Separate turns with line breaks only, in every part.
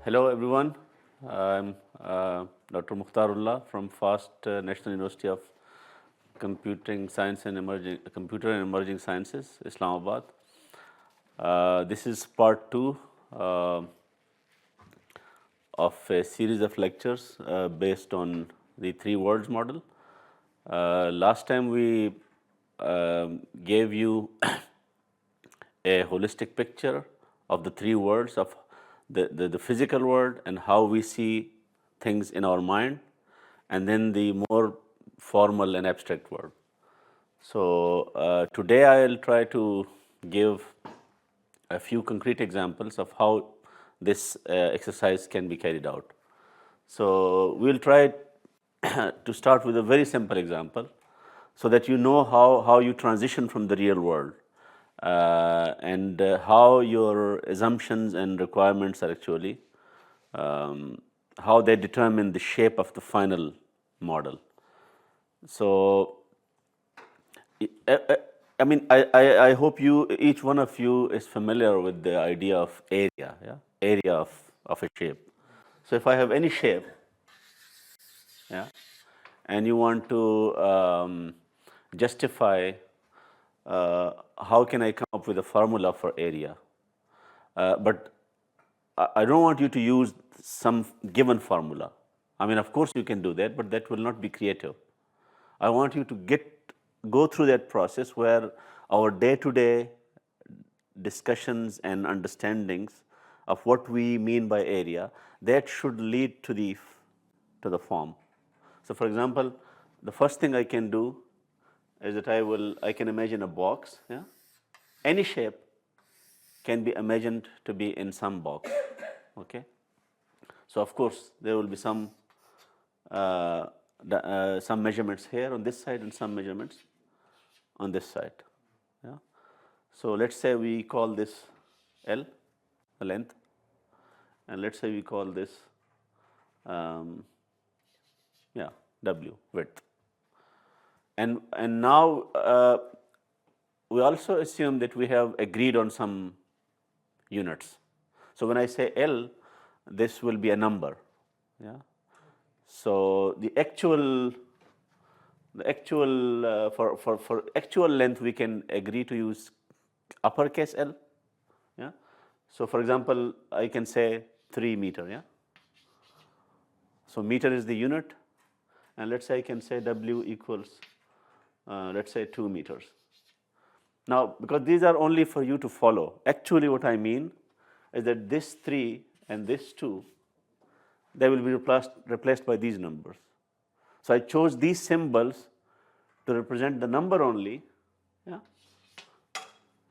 Hello everyone, I'm Dr. Mukhtar Ullah from FAST National University of Computing Science and Computer and Emerging Sciences, Islamabad. This is part 2 of a series of lectures based on the 3 worlds model. Last time we gave you a holistic picture of the 3 worlds of the physical world and how we see things in our mind, and then the more formal and abstract world. So today I'll try to give a few concrete examples of how this exercise can be carried out. So we'll try to start with a very simple example so that you know how you transition from the real world and how your assumptions and requirements are actually, how they determine the shape of the final model. So, I mean, I hope each one of you is familiar with the idea of area, area of a shape. So if I have any shape, and you want to justify how can I come up with a formula for area, but I don't want you to use some given formula. I mean, of course you can do that, but that will not be creative. I want you to go through that process where our day-to-day discussions and understandings of what we mean by area, that should lead to the form. So for example, the first thing I can do is that I can imagine a box. Any shape can be imagined to be in some box. Okay. So of course there will be some measurements here on this side and some measurements on this side. So let's say we call this L, the length, and let's say we call this W, width. And now we also assume that we have agreed on some units. So when I say L, this will be a number. So the actual for actual length, we can agree to use uppercase L. So for example, I can say 3 meter. So meter is the unit, and let's say I can say W equals let's say 2 meters. Now, because these are only for you to follow, actually what I mean is that this 3 and this 2, they will be replaced by these numbers. So I chose these symbols to represent the number only.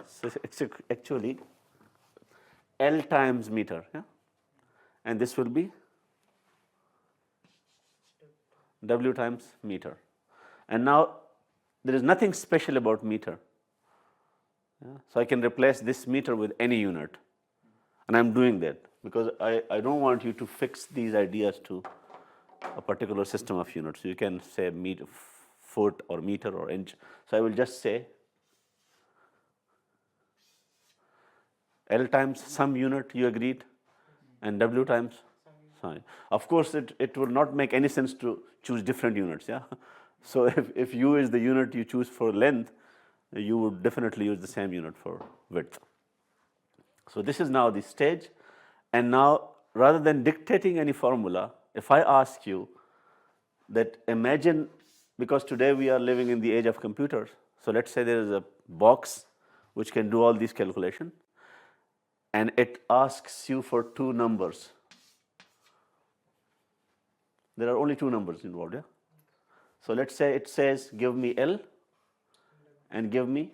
So it's actually L times meter, and this will be W times meter. And now there is nothing special about meter. So I can replace this meter with any unit, and I'm doing that because I don't want you to fix these ideas to a particular system of units. So you can say meter, foot or meter or inch. So I will just say L times some unit, you agreed, and W times some. Of course, it will not make any sense to choose different units. So if U is the unit you choose for length, you would definitely use the same unit for width. So this is now the stage. And now, rather than dictating any formula, if I ask you that imagine, because today we are living in the age of computers, so let's say there is a box which can do all these calculations, and it asks you for 2 numbers. There are only 2 numbers involved. So let's say it says give me L and give me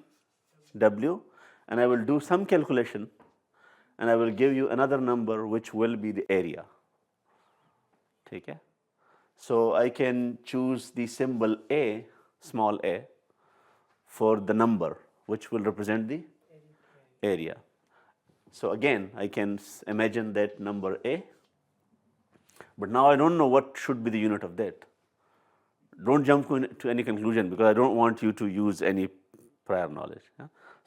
W, and I will do some calculation, and I will give you another number which will be the area. Okay? So I can choose the symbol A, small a, for the number which will represent the area. So again, I can imagine that number A, but now I don't know what should be the unit of that. Don't jump to any conclusion because I don't want you to use any prior knowledge.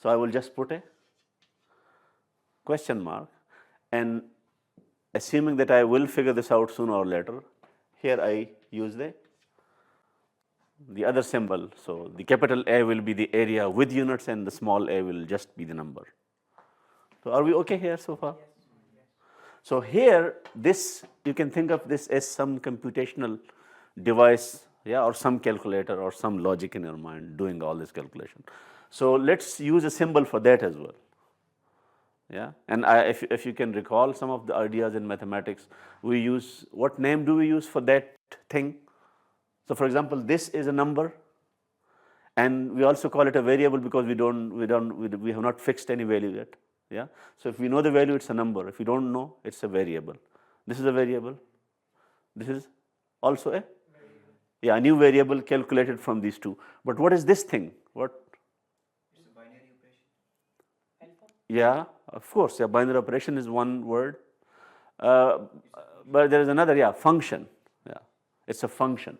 So I will just put a question mark, and assuming that I will figure this out sooner or later, here I use the other symbol. So the capital A will be the area with units and the small a will just be the number. So are we okay here so far? So here, this, you can think of this as some computational device, yeah, or some calculator or some logic in your mind doing all this calculation. So let's use a symbol for that as well. Yeah, and if you can recall some of the ideas in mathematics, we use, what name do we use for that thing? So for example, this is a number, and we also call it a variable because we have not fixed any value yet. Yeah, so if we know the value, it's a number. If we don't know, it's a variable. This is a variable. This is also a new variable calculated from these two. But what is this thing? What?
It's a binary operation.
Yeah, of course. Yeah, binary operation is one word, but there is another. Function. Yeah, it's a function.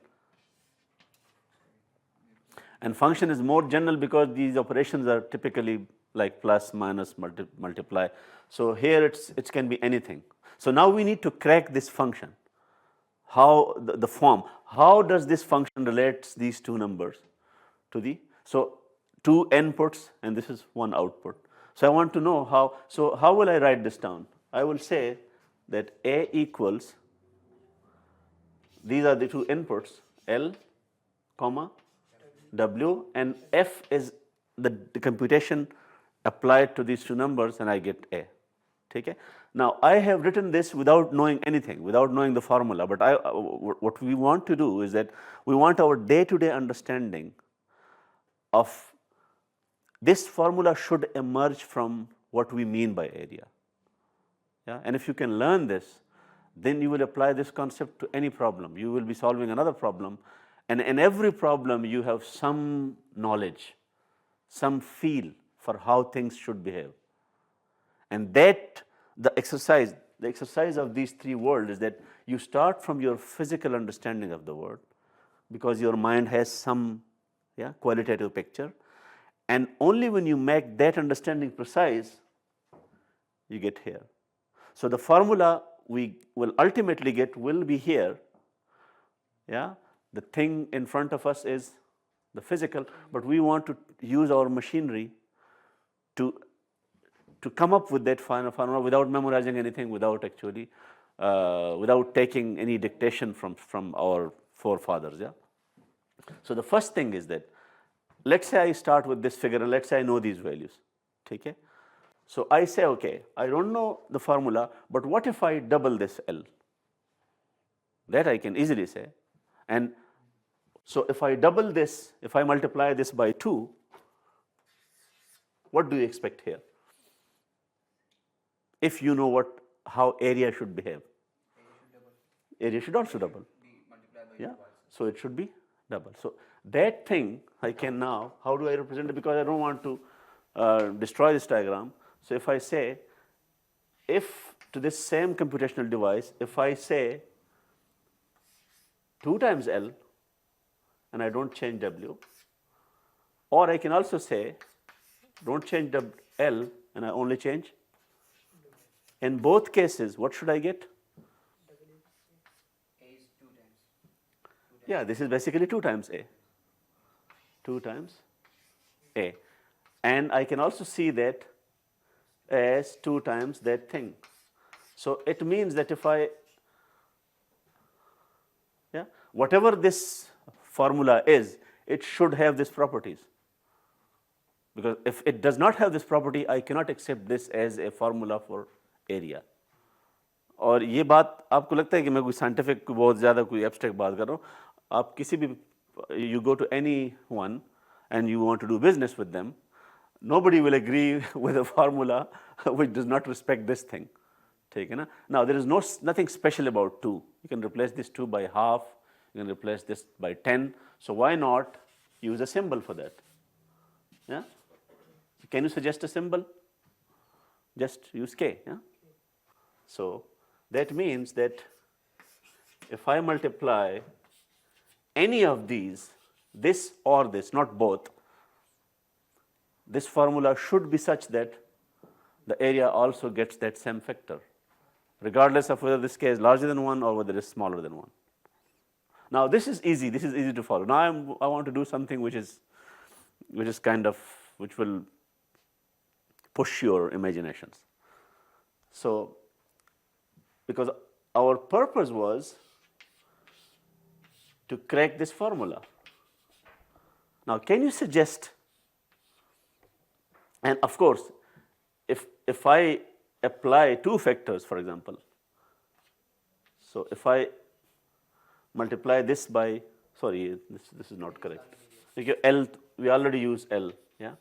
And function is more general because these operations are typically like plus, minus, multiply. So here it can be anything. So now we need to crack this function. How the form? How does this function relates these two numbers to so two inputs and this is one output. So I want to know how. So how will I write this down? I will say that A equals, these are the two inputs, L, comma, W, and F is the computation applied to these two numbers, and I get A. Okay? Now I have written this without knowing anything, without knowing the formula, but what we want to do is that we want our day-to-day understanding of this formula should emerge from what we mean by area. Yeah? And if you can learn this, then you will apply this concept to any problem. You will be solving another problem, and in every problem you have some knowledge, some feel for how things should behave. And that the exercise of these three worlds is that you start from your physical understanding of the world, because your mind has some qualitative picture, and only when you make that understanding precise, you get here. So the formula we will ultimately get will be here. Yeah, the thing in front of us is the physical, but we want to use our machinery to come up with that final formula without memorizing anything, without actually without taking any dictation from our forefathers. Yeah. So the first thing is that, let's say I start with this figure and let's say I know these values. Okay. So I say, okay, I don't know the formula, but what if I double this L? That I can easily say. And so if I double this, if I multiply this by 2, what do you expect here? If you know how area should behave. Area should also double. Yeah, so it should be double. So that thing I can now, how do I represent it? Because I don't want to destroy this diagram. So if I say, if to this same computational device, if I say 2 times L and I don't change W, or I can also say don't change L and I only change. In both cases, what should I get?
A is 2 times.
Yeah, this is basically 2 times A. 2 times A. And I can also see that as 2 times that thing. So it means that if whatever this formula is, it should have these properties. Because if it does not have this property, I cannot accept this as a formula for area. और ये बात आपको लगता है कि मैं कोई scientific बहुत ज़्यादा कोई एब्स्ट्रैक्ट बात कर रहा हूँ, आप किसी भी you go to anyone and you want to do business with them, nobody will agree with a formula which does not respect this thing. ठीक है ना? Now there is nothing special about 2. You can replace this 2 by half. You can replace this by 10. So why not use a symbol for that? Yeah. Can you suggest a symbol? Just use K. Yeah. So that means that if I multiply any of these, this or this, not both, this formula should be such that the area also gets that same factor. regardless of whether this k is larger than 1 or whether it is smaller than 1. Now this is easy to follow. Now I want to do something which is kind of, which will push your imaginations. So, because our purpose was to crack this formula. Now, can you suggest, and of course, if I apply two factors, for example, so if I multiply this by, sorry, this is not correct. Okay, L, we already use L, yeah?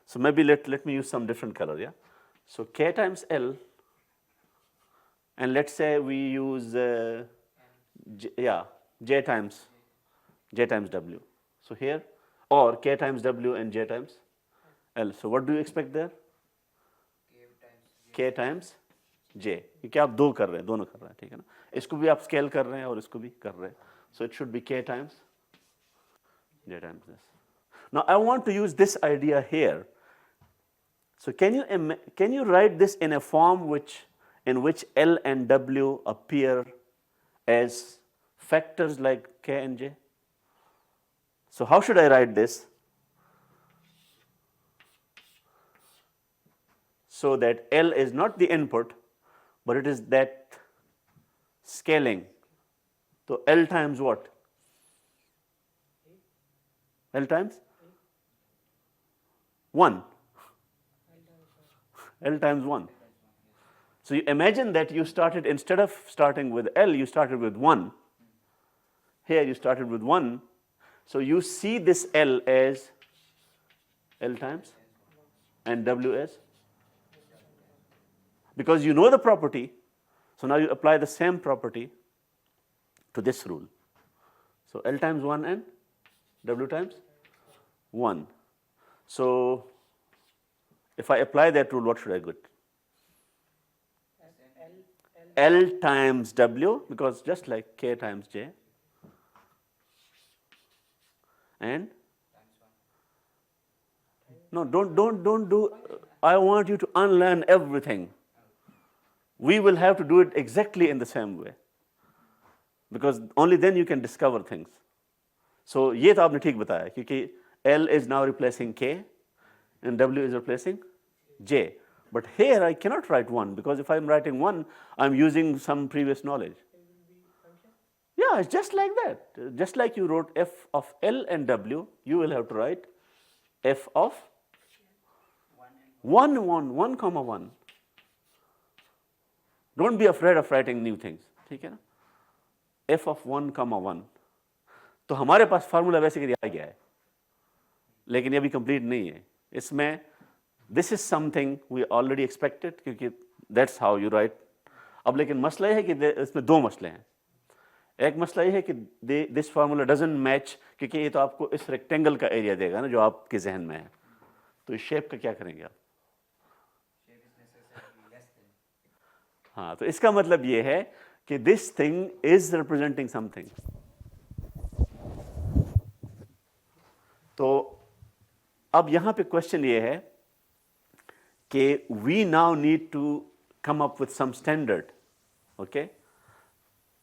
So maybe let me use some different color, yeah? So K times L, and let's say we use, J times W. So here, or K times W and J times L. So what do you expect there? K times J. क्योंकि आप दो कर रहे हैं, दोनों कर रहे हैं, ठीक है ना? इसको भी आप scale कर रहे हैं और इसको भी कर रहे हैं. So it should be K times J times this. Now I want to use this idea here. So can you write this in a form in which L and W appear as factors like K and J? So how should I write this? So that L is not the input, but it is that scaling. So L times what? L times 1. L times 1. So you imagine that you started, instead of starting with L, you started with 1. Here you started with 1. So you see this L as L times and W as, because you know the property, so now you apply the same property to this rule. So L times 1 and W times 1. So if I apply that rule, what should I get? L times W, because just like K times J, and no, don't do, I want you to unlearn everything. We will have to do it exactly in the same way, because only then you can discover things. So ये तो आपने ठीक बताया, क्योंकि L is now replacing K and W is replacing J. But here I cannot write 1, because if I'm writing 1, I'm using some previous knowledge. Yeah, it's just like that. Just like you wrote f of L and W, you will have to write f of 1 comma 1. Don't be afraid of writing new things, ठीक है ना? f of 1 comma 1. तो हमारे पास formula वैसे करके आ गया है, लेकिन ये अभी कंप्लीट नहीं है. इसमें this is something we already expected, क्योंकि that's how you write. अब लेकिन मसला ये है कि इसमें दो मसले हैं. एक मसला ये है कि this formula doesn't match, क्योंकि ये तो आपको इस रेक्टेंगल का एरिया देगा ना जो आपके जहन में है. तो इस शेप का क्या करेंगे आप? हाँ, तो इसका मतलब ये है कि this thing is representing something. तो अब यहाँ पे क्वेश्चन ये है कि we now need to come up with some standard. Okay?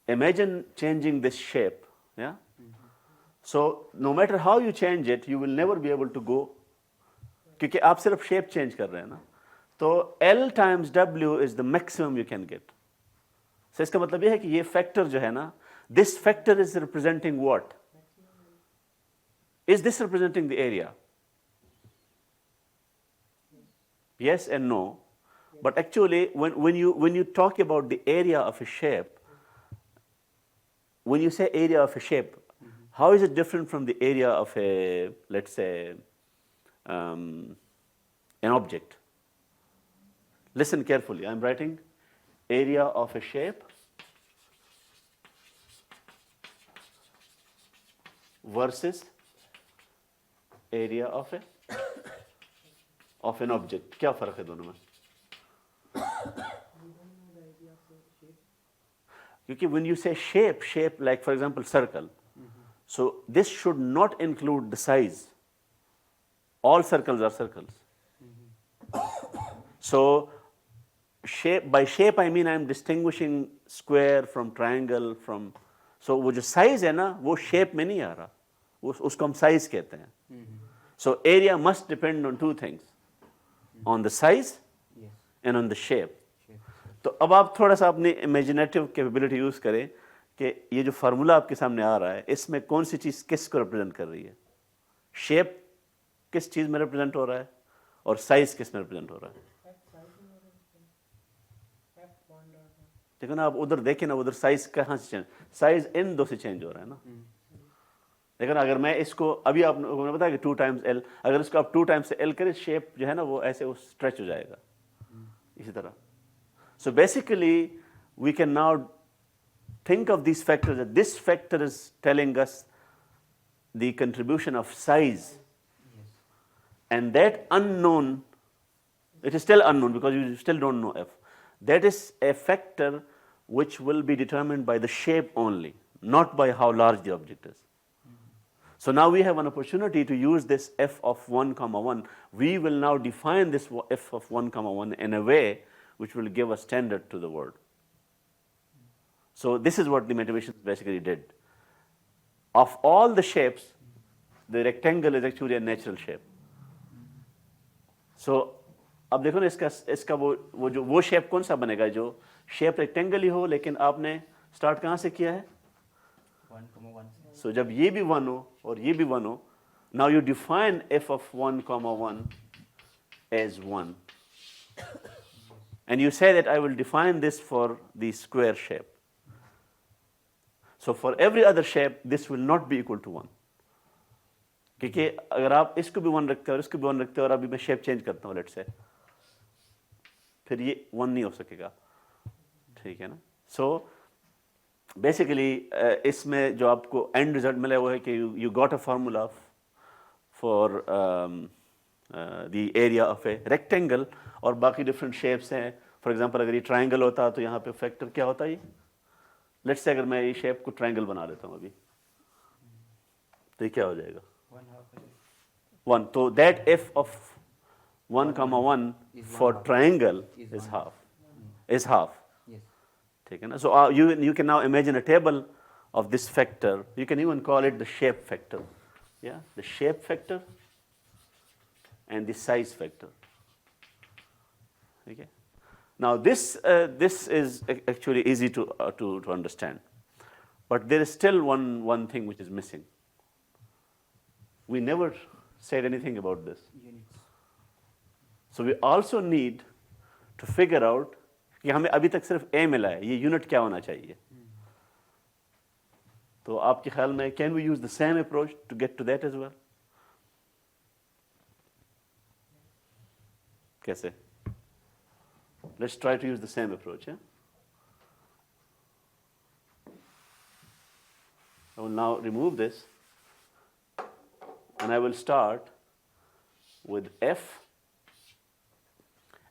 Imagine changing this shape. Yeah? So no matter how you change it, you will never be able to go, क्योंकि आप सिर्फ shape change कर रहे हैं ना. तो L times W is the maximum you can get. So इसका मतलब ये है कि ये factor जो है ना, this factor is representing what? Is this representing the area? Yes and no. But actually, when you talk about the area of a shape, when you say area of a shape, how is it different from the area of a, let's say, an object? Listen carefully. I'm writing area of a shape versus area of an object. क्या फर्क है दोनों में? क्योंकि when you say shape like for example circle, so this should not include the size. All circles are circles. So shape, by shape I mean I am distinguishing square from triangle from, so वो जो size है ना वो shape में नहीं आ रहा, उसको हम size कहते हैं. So area must depend on two things, on the size and on the shape. तो अब आप थोड़ा सा अपनी imaginative capability use करें कि ये जो फार्मूला आपके सामने आ रहा है इसमें कौन सी चीज़ किस को रिप्रेजेंट कर रही है, शेप किस चीज़ में रिप्रेजेंट हो रहा है और साइज किस में रिप्रेजेंट हो रहा है. देखो ना आप उधर देखें ना, उधर साइज कहाँ से चेंज, साइज इन दो से चेंज हो रहा है ना. देखो ना अगर मैं इसको अभी आपने बताया कि 2 टाइम्स एल, अगर इसको आप 2 टाइम्स एल करें शेप जो है ना वो ऐसे वो स्ट्रेच हो जाएगा इसी तरह. So basically we can now think of these factors, that this factor is telling us the contribution of size, and that unknown, it is still unknown because you still don't know f, that is a factor which will be determined by the shape only, not by how large the object is. So now we have an opportunity to use this f of 1 comma 1. We will now define this f of 1 comma 1 in a way which will give a standard to the word. So this is what the mathematicians basically did. Of all the shapes, the rectangle is actually a natural shape. So अब देखो ना इसका वो shape कौन सा बनेगा जो shape rectangle ही हो लेकिन आपने start कहाँ से किया है?
1,1.
So जब ये भी 1 हो और ये भी 1 हो, now you define f of 1 comma 1 as 1. And you say that I will define this for the square shape. So for every other shape, this will not be equal to 1. क्योंकि अगर आप इसको भी 1 रखते हो और इसको भी 1 रखते हो और अभी मैं शेप चेंज करता हूँ लेट्स से, फिर ये 1 नहीं हो सकेगा, ठीक है ना. सो बेसिकली इसमें जो आपको एंड रिजल्ट मिला वो है कि you got a formula for the area of a rectangle और बाकी डिफरेंट शेप्स हैं. फॉर एग्जांपल अगर ये ट्राइंगल होता तो यहाँ पे फैक्टर क्या होता है, ये लेट्स से अगर मैं ये शेप को ट्रायंगल बना लेता हूँ अभी, तो ये क्या हो जाएगा 1. तो that F of 1 comma 1 for triangle is half, ठीक है ना. सो you can now imagine a table of this factor. You can even call it the shape factor, yeah, the shape factor and the size factor. Okay. Now this is actually easy to understand, but there is still one thing which is missing. We never said anything about this.
Units.
So we also need to figure out कि हमें अभी तक सिर्फ a मिला है, ये unit क्या होना चाहिए. तो आपके ख्याल में can we use the same approach to get to that as well? कैसे? Let's try to use the same approach. Yeah? I will now remove this and I will start with f,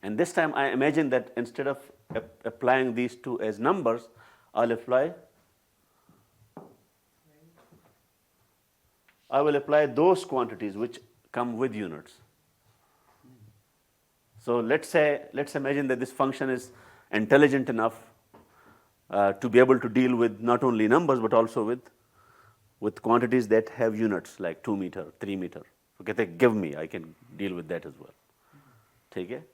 and this time I imagine that instead of applying these two as numbers, I will apply those quantities which come with units. So let's imagine that this function is intelligent enough to be able to deal with not only numbers but also with quantities that have units like 2 meter, 3 meter. Okay, give me, I can deal with that as well. ठीक है?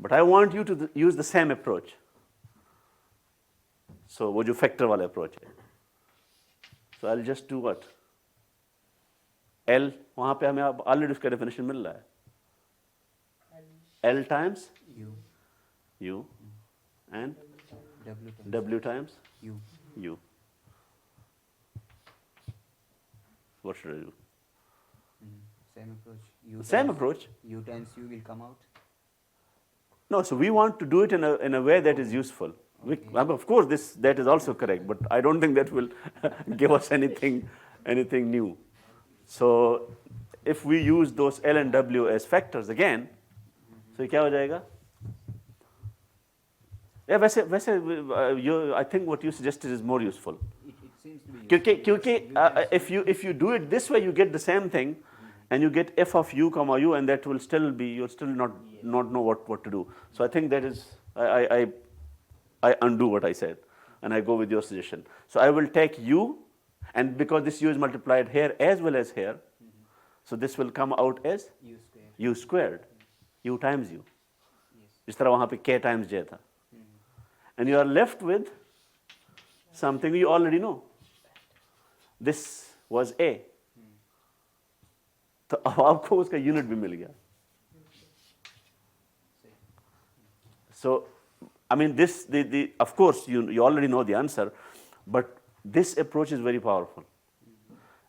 But I want you to use the same approach. So वो जो factor वाला approach है. So I'll just do what? L, वहाँ पे हमें already उसका definition मिल रहा है. L times U and W times U. What should I do?
Same approach.
Same approach.
U times U will come out.
No, so we want to do it in a way that is useful. Of course, that is also correct, but I don't think that will give us anything new. So if we use those L and W as factors again, तो क्या हो जाएगा? वैसे I think what you suggested is more useful.
It seems to be useful.
क्योंकि if you do it this way, you get the same thing, and you get f of u comma u, and that will still be, you'll still not know what to do. So I think that is, I undo what I said, and I go with your suggestion. So I will take u, and because this u is multiplied here as well as here, so this will come out as
U square.
u squared, u times u.
Yes.
जिस तरह वहाँ पे k times j था. And you are left with something you already know. This was a. तो अब आपको उसका unit भी मिल गया. So, I mean, this, of course, you already know the answer, but this approach is very powerful.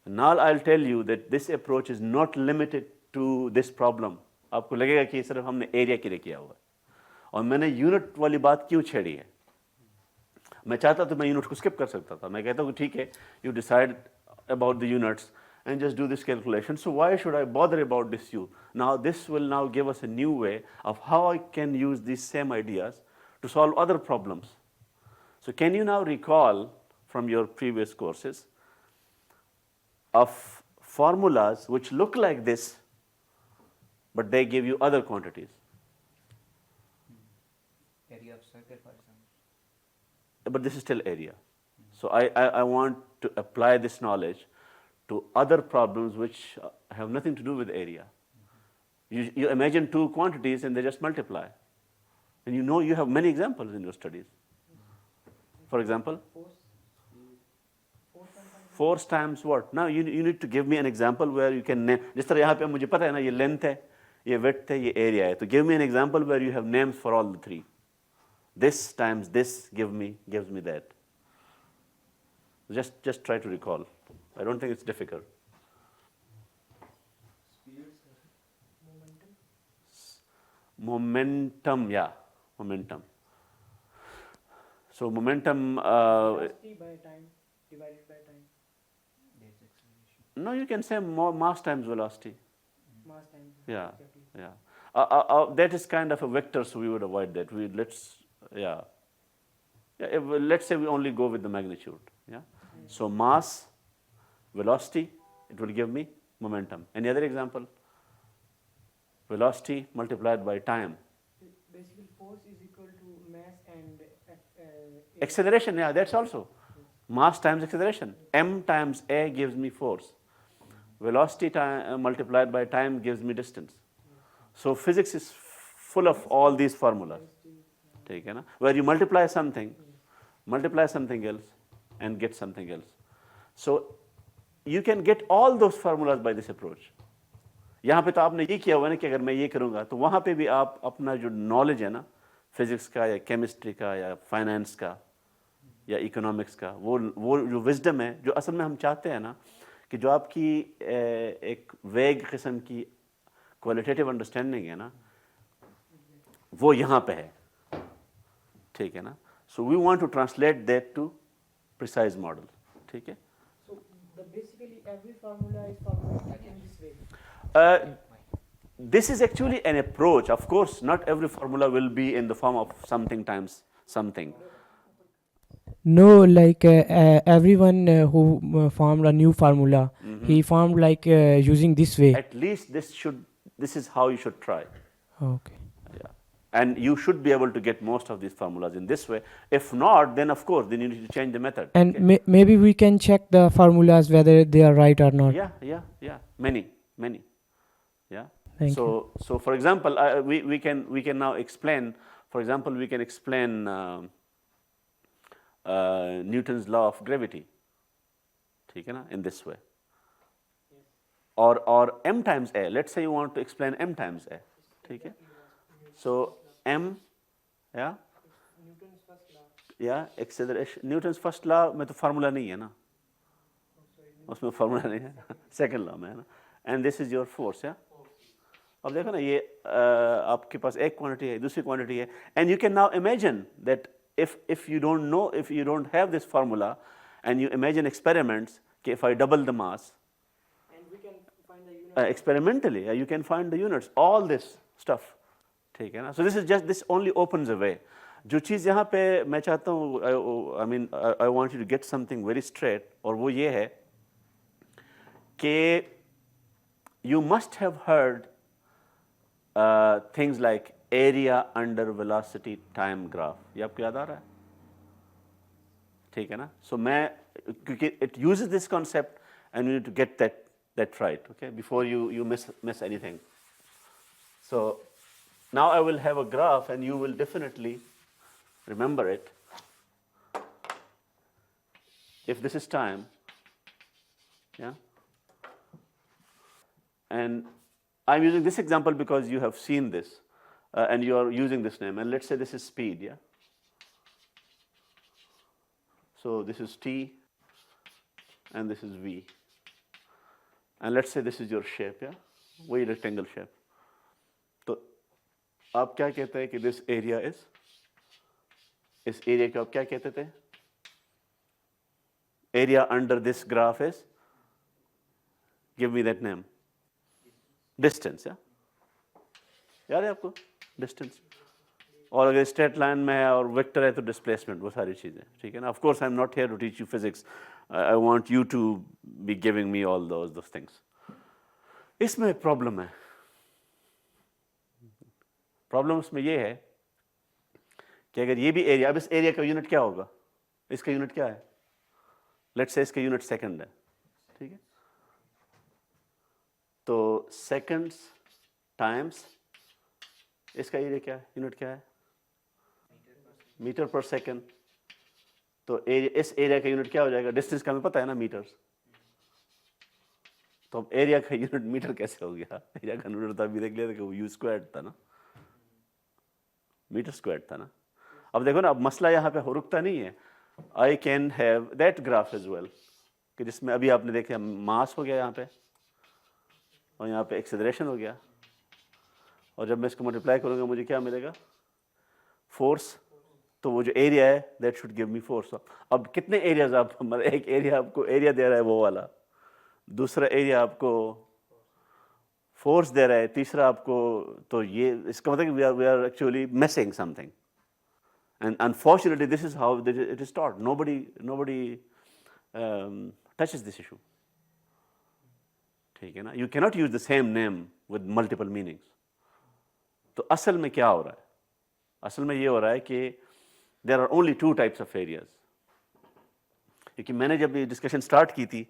Now I'll tell you that this approach is not limited to this problem. आपको लगेगा कि सिर्फ हमने area के लिए किया हुआ है, और मैंने यूनिट वाली बात क्यों छेड़ी है. मैं चाहता तो मैं यूनिट को स्किप कर सकता था. मैं कहता हूँ ठीक है, you decide about the units and just do this calculation. So why should I bother about this u? Now this will now give us a new way of how I can use these same ideas to solve other problems. So can you now recall from your previous courses of formulas which look like this, but they give you other quantities?
Area of circle, for example.
But this is still area. So I want to apply this knowledge to other problems which have nothing to do with area. You imagine two quantities and they just multiply. And you know you have many examples in your studies. For example, force times what? Now you need to give me an example where you can name. जिस तरह यहाँ पे मुझे पता है ना, ये length है, ये width है, ये area है. So give me an example where you have names for all the three. This times this gives me that. Just try to recall. I don't think it's difficult. Momentum, yeah, momentum. So momentum.
Velocity by time divided by time.
That's acceleration.
No, you can say more mass times velocity.
Mass times.
Yeah,
Exactly.
yeah. That is kind of a vector, so we would avoid that. Let's say we only go with the magnitude. Yeah. So mass, velocity, it will give me momentum. Any other example? Velocity multiplied by time.
Basically, force is equal to mass and
Acceleration, yeah, that's also. Mass times acceleration. M times A gives me force. Velocity multiplied by time gives me distance. So physics is full of all these formulas. ठीक है ना? Where you multiply something else, and get something else. So you can get all those formulas by this approach. यहाँ पे तो आपने ये किया हुआ है ना कि अगर मैं ये करूँगा तो वहाँ पे भी आप अपना जो नॉलेज है ना, फिजिक्स का या केमिस्ट्री का या फाइनेंस का या इकोनॉमिक्स का, वो जो विजडम है, जो असल में हम चाहते हैं ना कि जो आपकी एक वेग किस्म की क्वालिटेटिव अंडरस्टैंडिंग है ना, वो यहाँ पे है. ठीक है ना? So we want to translate that to precise model. ठीक है?
So basically every formula is formulated in this way.
This is actually an approach. Of course, not every formula will be in the form of something times something.
No, like everyone who formed a new formula, he formed like using this way.
At least this is how you should try.
Okay.
Yeah. And you should be able to get most of these formulas in this way. If not, then of course, then you need to change the method.
And
Okay?
maybe we can check the formulas whether they are right or not.
Yeah. Many. Yeah.
Thank
So for example, we can now explain. For example, we can explain Newton's law of gravity. ठीक है ना? In this way. Or m times a. Let's say you want to explain m times a. ठीक है? So m, yeah.
Newton's first law.
Yeah, acceleration. Newton's first law में तो formula नहीं है ना. उसमें formula नहीं है. Second law में है ना. And this is your force, yeah. अब देखो ना, ये आपके पास एक quantity है, दूसरी quantity है, and you can now imagine that if you don't have this formula, and you imagine experiments, okay, if I double the mass,
And we can find the unit.
experimentally, you can find the units, all this stuff. ठीक है ना? So this only opens a way. जो चीज़ यहाँ पे मैं चाहता हूँ, I want you to get something very straight, और वो ये है कि you must have heard things like area under velocity time graph. ये आपको याद आ रहा है? ठीक है ना? So मैं क्योंकि it uses this concept and you need to get that right, okay, before you miss anything. So now I will have a graph and you will definitely remember it. If this is time, yeah, and I'm using this example because you have seen this and you are using this name, and let's say this is speed, yeah. So this is t and this is v, and let's say this is your shape, yeah, वही rectangle shape. तो आप क्या कहते हैं कि this area is, इस area को आप क्या कहते थे? Area under this graph is, give me that name. Distance, yeah? याद है आपको? Distance. और अगर स्ट्रेट लाइन में है और वेक्टर है तो डिस्प्लेसमेंट, वो सारी चीज़ें, ठीक है ना? Of course I am not here to teach you physics, I want you to be giving me all those things. इसमें एक प्रॉब्लम है. प्रॉब्लम उसमें ये है कि अगर ये भी एरिया, अब इस एरिया का यूनिट क्या होगा? इसका यूनिट क्या है? लेट्स से इसका यूनिट सेकंड है, ठीक है? तो सेकंड्स टाइम्स इसका एरिया क्या है? यूनिट क्या है? मीटर पर सेकंड. तो इस एरिया का यूनिट क्या हो जाएगा? डिस्टेंस का हमें पता है ना, मीटर्स. तो अब एरिया का यूनिट मीटर कैसे हो गया? एरिया का यूनिट तो अभी देख लिया था कि वो यू स्क्वायर्ड था ना, मीटर स्क्वायर्ड था ना. अब देखो ना, अब मसला यहाँ पे रुकता नहीं है. I can have that graph as well, कि जिसमें अभी आपने देखा मास हो गया यहाँ पे और यहाँ पे एक्सेलरेशन हो गया, और जब मैं इसको मल्टीप्लाई करूँगा मुझे क्या मिलेगा? फोर्स. तो वो जो एरिया है that should give me force. अब कितने एरियाज आप, मतलब एक एरिया आपको एरिया दे रहा है वो वाला, दूसरा एरिया आपको फोर्स दे रहा है, तीसरा आपको, तो ये इसका मतलब कि we are actually missing something. And unfortunately, this is how it is taught. Nobody touches this issue. ठीक है ना? You cannot use the same name with multiple meanings. तो असल में क्या हो रहा है? असल में ये हो रहा है कि there are only two types of areas. क्योंकि मैंने जब ये डिस्कशन स्टार्ट की थी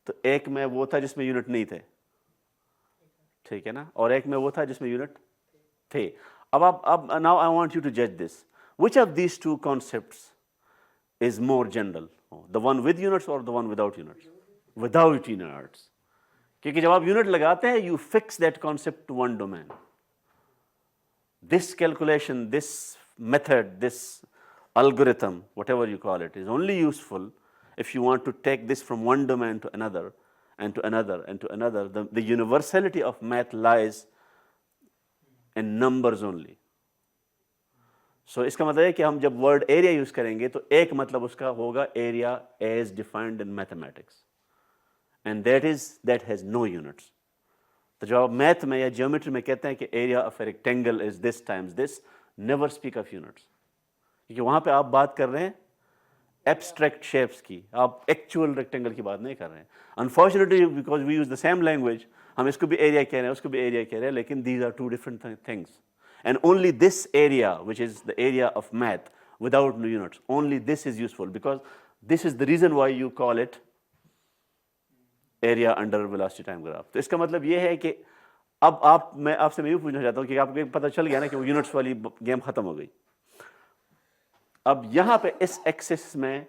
तो एक में वो था जिसमें यूनिट नहीं थे, ठीक है ना, और एक में वो था जिसमें यूनिट थे. अब now I want you to judge this. Which of these two concepts is more general? The one with units or the one without units? Without units. क्योंकि जब आप यूनिट लगाते हैं, you fix that concept to one domain. This calculation, this method, this algorithm, whatever you call it, is only useful if you want to take this from one domain to another and to another and to another. The universality of math lies in numbers only. So इसका मतलब है कि हम जब word area use करेंगे तो एक मतलब उसका होगा area as defined in mathematics, and that has no units. तो जब आप मैथ में या ज्योमेट्री में कहते हैं कि area of a rectangle is this times this, never speak of units, क्योंकि वहां पे आप बात कर रहे हैं एब्स्ट्रैक्ट शेप्स की, आप एक्चुअल रेक्टेंगल की बात नहीं कर रहे हैं. Unfortunately because we use the same language, हम इसको भी एरिया कह रहे हैं, उसको भी एरिया कह रहे हैं, लेकिन these are two different things. And only this area, which is the area of math without no units, only this is useful, because this is the reason why you call it area under velocity time graph. तो इसका मतलब ये है कि अब मैं आपसे ये पूछना चाहता हूँ कि आपको पता चल गया ना कि वो यूनिट्स वाली गेम खत्म हो गई. अब यहाँ पे इस एक्सिस में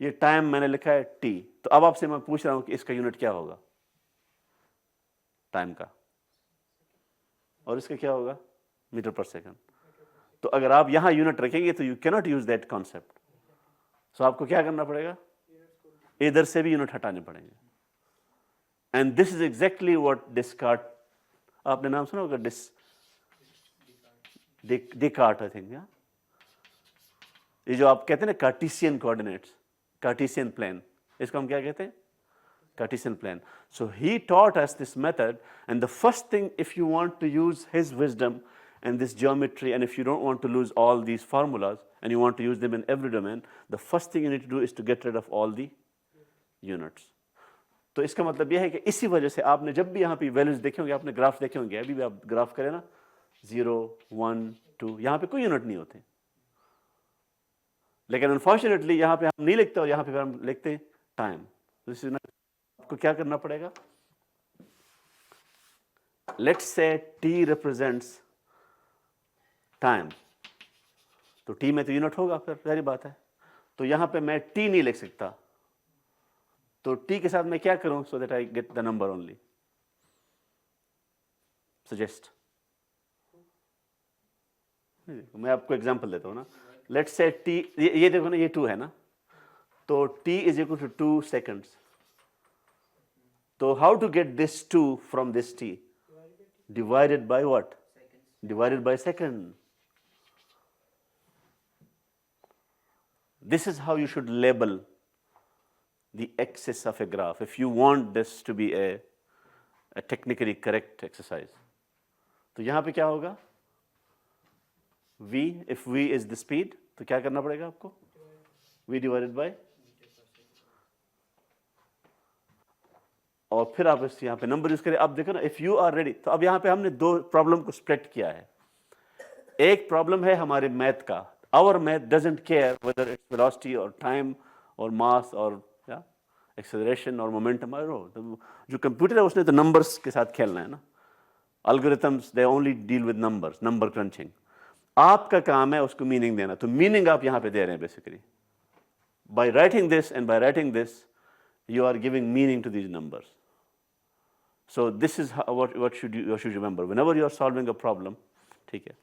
ये टाइम मैंने लिखा है t, तो अब आपसे मैं पूछ रहा हूँ कि इसका यूनिट क्या होगा टाइम का, और इसका क्या होगा मीटर पर सेकंड. तो अगर आप यहां यूनिट रखेंगे तो you cannot use that concept. So आपको क्या करना पड़ेगा? इधर से भी यूनिट हटाने पड़ेंगे. And this is exactly what Descartes, आपने नाम सुना होगा, डिकार्ट आई थिंक. ये जो आप कहते हैं ना कार्टेशियन कोऑर्डिनेट्स, कार्टेशियन प्लेन, इसको हम क्या कहते हैं? Cartesian plane. So he taught us this method, and the first thing, if you want to use his wisdom and this geometry, and if you don't want to lose all these formulas and you want to use them in every domain, the first thing you need to do is to get rid of all the units. तो इसका मतलब यह है कि इसी वजह से आपने जब भी यहाँ पे वैल्यूज देखे होंगे, आपने ग्राफ देखे होंगे, अभी भी आप ग्राफ करें ना 0 1 2, यहाँ पे कोई यूनिट नहीं होते, लेकिन अनफॉर्चुनेटली यहाँ पे हम नहीं लिखते और यहाँ पे हम लिखते हैं टाइम। तो आपको क्या करना पड़ेगा, let's say t represents time, तो t में तो यूनिट होगा, फिर सारी बात है। तो यहाँ पे मैं t नहीं लिख सकता, तो t के साथ मैं क्या करूं so that I get the number only, suggest. मैं आपको एग्जांपल देता हूं ना, लेट्स से t, ये देखो ना, ये 2 है ना, तो t is equal to 2 seconds. तो how to get this 2 from this t? Divided by what? Divided by second. This is how you should label the axis of a graph if you want this to be a technically correct exercise. तो यहाँ पे क्या होगा, v, if v is the speed, तो क्या करना पड़ेगा आपको, v divided by, और फिर आप इस यहाँ पे नंबर यूज करें। अब देखो ना, इफ यू आर रेडी, तो अब यहाँ पे हमने दो प्रॉब्लम को स्प्लिट किया है। एक प्रॉब्लम है हमारे मैथ का, our math doesn't care whether it's velocity or time or mass और एक्सेलरेशन और मोमेंटम, तो जो कंप्यूटर है उसने तो नंबर्स के साथ खेलना है ना, algorithms they only deal with numbers, number crutching. आपका काम है उसको मीनिंग देना, तो मीनिंग आप यहाँ पे दे रहे हैं basically, by writing this and by writing this you are giving meaning to these numbers. So this is how, what should you remember whenever you are solving a problem, ठीक है।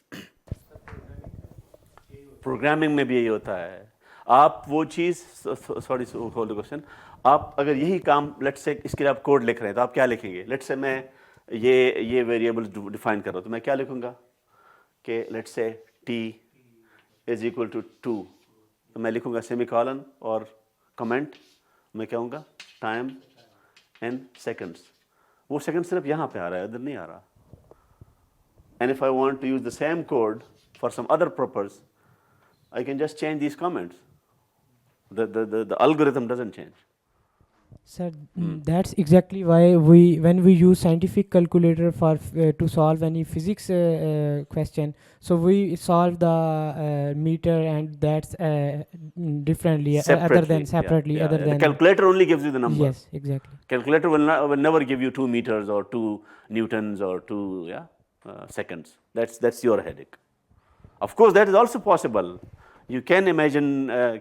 Programming में भी यही होता है, आप वो चीज़, सॉरी होल्ड द क्वेश्चन, आप अगर यही काम, लेट्स से इसके लिए आप कोड लिख रहे हैं, तो आप क्या लिखेंगे, लेट्स से मैं ये वेरिएबल्स डिफाइन कर रहा हूँ, तो मैं क्या लिखूंगा कि let's say t is equal to 2, तो मैं लिखूंगा सेमीकोलन और कमेंट, मैं क्या कहूँगा टाइम एंड सेकंड्स। वो सेकंड सिर्फ यहाँ पे आ रहा है, इधर नहीं आ रहा। And if I want to use the same code for some other purpose, I can just change these comments, the algorithm doesn't change.
Sir, that's exactly why when we use scientific calculator for to solve any physics question, so we solve the meter and that's differently, other than separately, other
The
than
calculator only gives you the number.
Yes, exactly.
Calculator will never give you 2 meters or 2 newtons or 2 seconds. That's your headache. Of course, that is also possible. You can imagine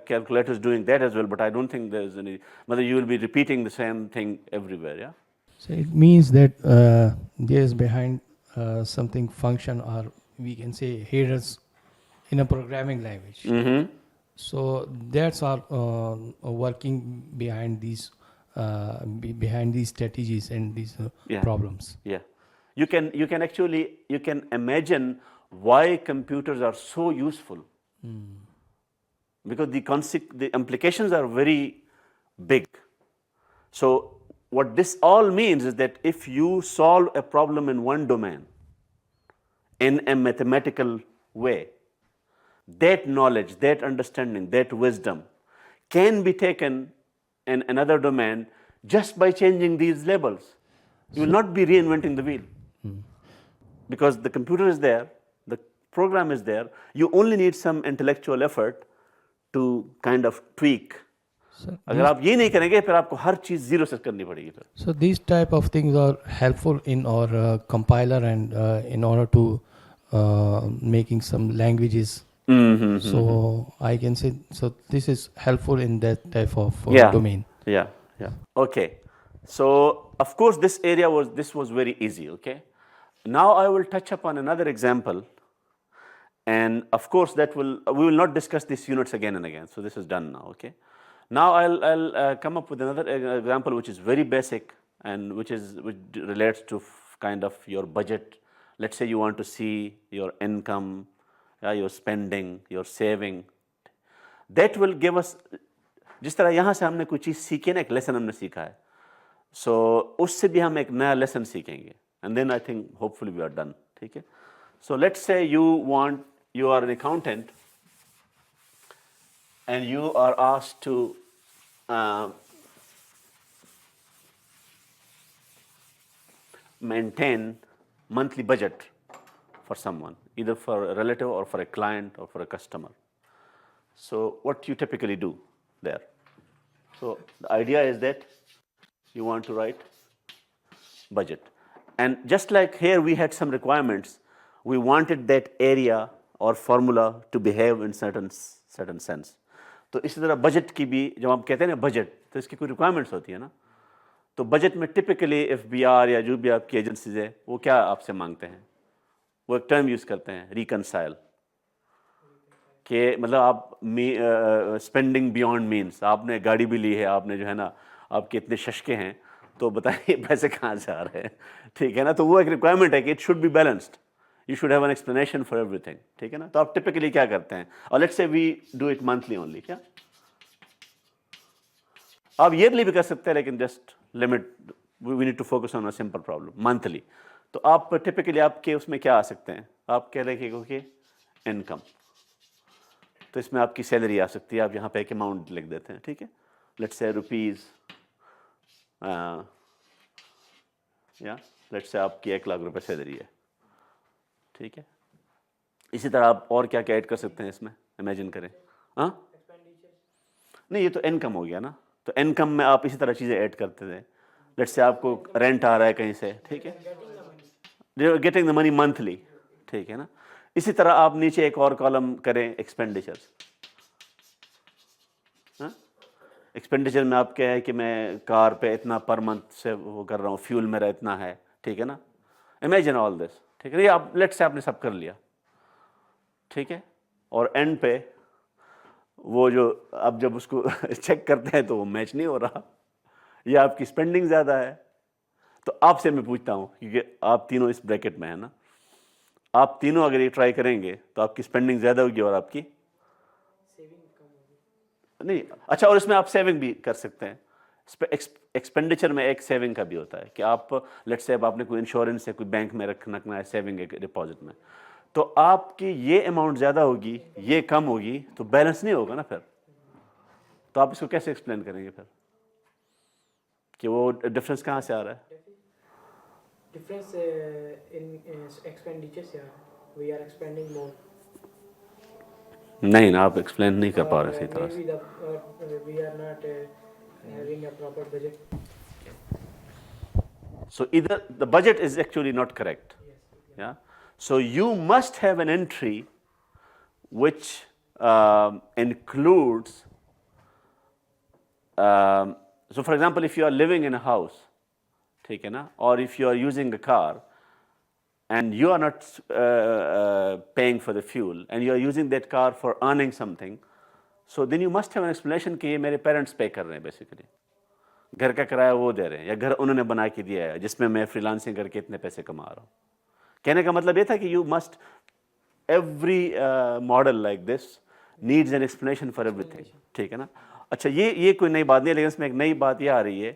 calculators doing that as well, but I don't think there's any, whether you will be repeating the same thing everywhere, yeah?
So it means that there is behind something function, or we can say headers in a programming language.
Mm-hmm.
So that's all working behind these strategies and these problems.
Yeah. You can actually, you can imagine why computers are so useful. Because the implications are very big. So what this all means is that if you solve a problem in one domain in a mathematical way, that knowledge, that understanding, that wisdom can be taken in another domain just by changing these labels. You will not be reinventing the wheel. Because the computer is there, the program is there, you only need some intellectual effort to kind of tweak. अगर आप ये नहीं करेंगे, फिर आपको हर चीज zero से करनी पड़ेगी फिर।
So these type of things are helpful in our compiler and in order to making some languages. So I can say, so this is helpful in that type of domain.
Yeah. Okay. So of course this area was very easy. Okay. Now I will touch upon another example. And of course, we will not discuss these units again and again. So this is done now, okay? Now I'll come up with another example which is very basic and which relates to kind of your budget. Let's say you want to see your income, your spending, your saving. That will give us, जिस तरह यहाँ से हमने कोई चीज़ सीखी ना, एक lesson हमने सीखा है, so उससे भी हम एक नया लेसन सीखेंगे, and then I think hopefully we are done, ठीक है? So let's say you are an accountant and you are asked to maintain monthly budget for someone, either for a relative or for a client or for a customer. So what you typically do there? So the idea is that you want to write budget. And just like here we had some requirements, we wanted that area or formula to behave in certain sense. तो इसी तरह budget की भी जब आप कहते हैं ना बजट तो इसकी कोई रिक्वायरमेंट्स होती है ना. तो बजट में टिपिकली FBR या जो भी आपकी एजेंसीज है वो क्या आपसे मांगते हैं, वो एक टर्म यूज़ करते हैं रिकनसाइल, कि मतलब आप स्पेंडिंग बियॉन्ड मीन्स, आपने गाड़ी भी ली है, आपने जो है ना आपके इतने शशके हैं, तो बताइए पैसे कहाँ से आ रहे हैं, ठीक है ना. तो वो एक रिक्वायरमेंट है कि it should be balanced, you should have an explanation for everything, ठीक है ना. तो आप टिपिकली क्या करते हैं, और let's say we do it monthly only, क्या आप ईयरली भी कर सकते हैं, लेकिन just limit we need to focus on a simple problem monthly. तो आप टिपिकली आपके उसमें क्या आ सकते हैं, आप कह रहे हैं कि इनकम, तो इसमें आपकी सैलरी आ सकती है, आप यहाँ पे एक अमाउंट लिख देते हैं, ठीक है. लेट्स से रुपीज़, या लेट्स से आपकी 1 लाख रुपए सैलरी है, ठीक है. इसी तरह आप और क्या क्या ऐड कर सकते हैं इसमें, इमेजिन करें. हाँ नहीं, ये तो इनकम हो गया ना. तो इनकम में आप इसी तरह चीज़ें ऐड करते थे. लेट्स से आपको रेंट आ रहा है कहीं से, ठीक है, गेटिंग द मनी मंथली, ठीक है ना. इसी तरह आप नीचे एक और कॉलम करें एक्सपेंडिचर्स. एक्सपेंडिचर में आप क्या है कि मैं कार पे इतना पर मंथ से वो कर रहा हूँ, फ्यूल मेरा इतना है, ठीक है ना. इमेजिन ऑल दिस, ठीक है. ये आप लेट्स से आपने सब कर लिया, ठीक है. और एंड पे वो जो आप जब उसको चेक करते हैं तो वो मैच नहीं हो रहा, या आपकी स्पेंडिंग ज़्यादा है. तो आपसे मैं पूछता हूँ, क्योंकि आप तीनों इस ब्रैकेट में है ना, आप तीनों अगर ये ट्राई करेंगे तो आपकी स्पेंडिंग ज़्यादा होगी और आपकी नहीं. अच्छा, और इसमें आप सेविंग भी कर सकते हैं. एक्सपेंडिचर में एक सेविंग का भी होता है कि आप लेट्स से अब आपने कोई इंश्योरेंस है, कोई बैंक में रखना है सेविंग एक डिपॉजिट में, तो आपकी ये अमाउंट ज़्यादा होगी, ये कम होगी, तो बैलेंस नहीं होगा ना फिर. तो आप इसको कैसे एक्सप्लेन करेंगे फिर कि वो डिफरेंस कहाँ से आ रहा है.
Difference in expenditures, yeah. We are expending more.
नहीं ना, आप एक्सप्लेन नहीं कर पा रहे सही तरह से.
Maybe we are not having a proper budget.
So either the budget is actually not correct. Yeah. So you must have an entry which includes. So for example, if you are living in a house, ठीक है ना, or if you are using a car and you are not paying for the fuel and you are using that car for earning something, so then you must have an explanation कि ये मेरे parents pay कर रहे हैं basically. घर का किराया वो दे रहे हैं, या घर उन्होंने बना के दिया है जिसमें मैं फ्रीलांसिंग करके इतने पैसे कमा रहा हूँ. कहने का मतलब ये था कि you must, every model like this needs an explanation for everything, ठीक है ना. अच्छा, ये कोई नई बात नहीं है, लेकिन इसमें एक नई बात ये आ रही है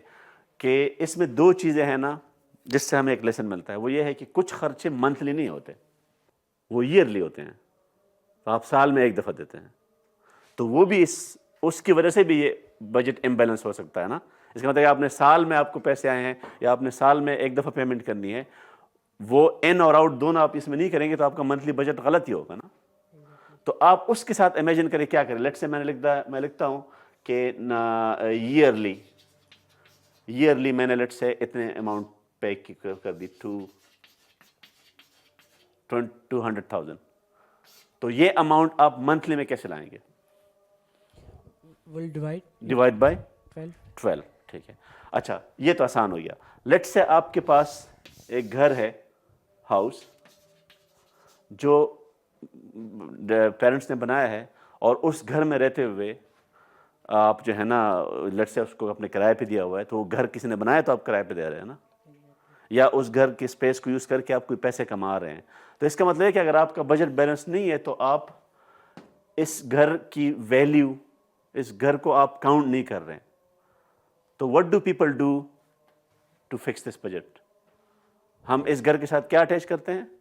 कि इसमें दो चीज़ें हैं ना जिससे हमें एक लेसन मिलता है. वो ये है कि कुछ खर्चे मंथली नहीं होते, वो ईयरली होते हैं. तो आप साल में एक दफ़ा देते हैं, तो वो भी उसकी वजह से भी ये बजट इम्बैलेंस हो सकता है ना. इसका मतलब आपने साल में आपको पैसे आए हैं या आपने साल में एक दफ़ा पेमेंट करनी है, वो इन और आउट दोनों आप इसमें नहीं करेंगे तो आपका मंथली बजट गलत ही होगा ना. तो आप उसके साथ इमेजिन करें क्या करें. लेट्स से मैं लिखता हूँ कि ईयरली मैंने लेट्स से इतने अमाउंट पे कर दी 200,000. तो ये अमाउंट आप मंथली में कैसे लाएंगे?
Will
divide by
12.
ठीक है. अच्छा, ये तो आसान हो गया. लेट्स से आपके पास एक घर है, हाउस, जो पेरेंट्स ने बनाया है, और उस घर में रहते हुए आप जो है ना लेट्स से उसको अपने किराए पे दिया हुआ है. तो वो घर किसी ने बनाया तो आप किराए पे दे रहे हैं ना, या उस घर की स्पेस को यूज़ करके आप कोई पैसे कमा रहे हैं. तो इसका मतलब है कि अगर आपका बजट बैलेंस नहीं है तो आप इस घर की वैल्यू, इस घर को आप काउंट नहीं कर रहे हैं. तो what do people do to fix this budget? हम इस घर के साथ क्या अटैच करते हैं?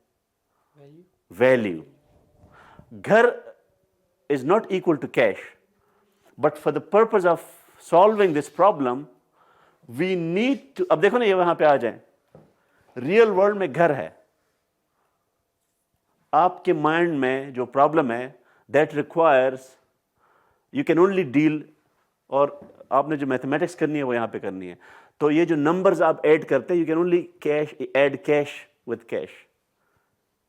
वैल्यू. घर is not equal to cash, but for the purpose of solving this problem we need to. अब देखो ना, ये वहां पे आ जाए रियल वर्ल्ड में घर है, आपके माइंड में जो प्रॉब्लम है that requires you can only deal, और आपने जो मैथमेटिक्स करनी है वो यहाँ पे करनी है। तो ये जो नंबर्स आप ऐड करते हैं, you can only add cash with cash,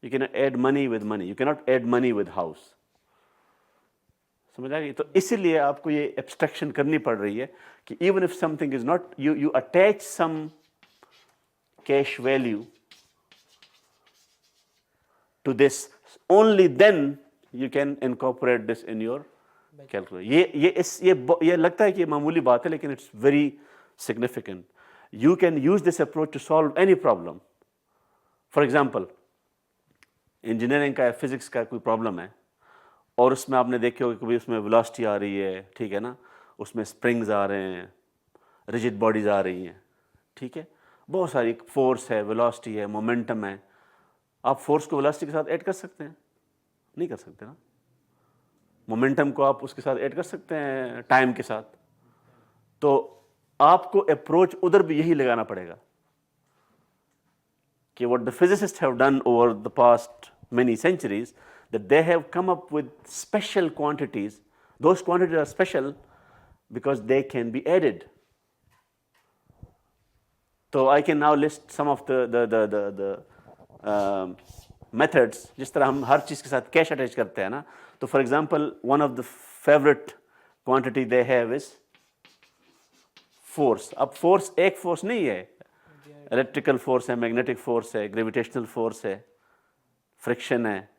you can add money with money, you can not add money with house. समझ आ गई? तो इसीलिए आपको ये एब्स्ट्रैक्शन करनी पड़ रही है कि even if something is not, you attach some cash value to this, only then you can incorporate this in your calculation. ये लगता है कि ये मामूली बात है, लेकिन it's very significant. You can use this approach to solve any problem. For example, engineering का या फिजिक्स का कोई प्रॉब्लम है और उसमें आपने देखे होगा कि भाई उसमें वेलोसिटी आ रही है, ठीक है ना, उसमें स्प्रिंग्स आ रहे हैं, रिजिड बॉडीज आ रही हैं, ठीक है, बहुत सारी फोर्स है, वेलोसिटी है, मोमेंटम है। आप फोर्स को वेलोसिटी के साथ ऐड कर सकते हैं? नहीं कर सकते ना। मोमेंटम को आप उसके साथ ऐड कर सकते हैं टाइम के साथ। तो आपको अप्रोच उधर भी यही लगाना पड़ेगा कि what the physicist have done over the past many centuries, that they have come up with special quantities, those quantities are special because they can be added. तो I can now list some of the methods, जिस तरह हम हर चीज़ के साथ cash attach करते हैं ना। तो for example one of the favourite quantity they have is force. अब फोर्स एक फोर्स नहीं है, इलेक्ट्रिकल फोर्स है, मैग्नेटिक फोर्स है, ग्रेविटेशनल फोर्स है, फ्रिक्शन है,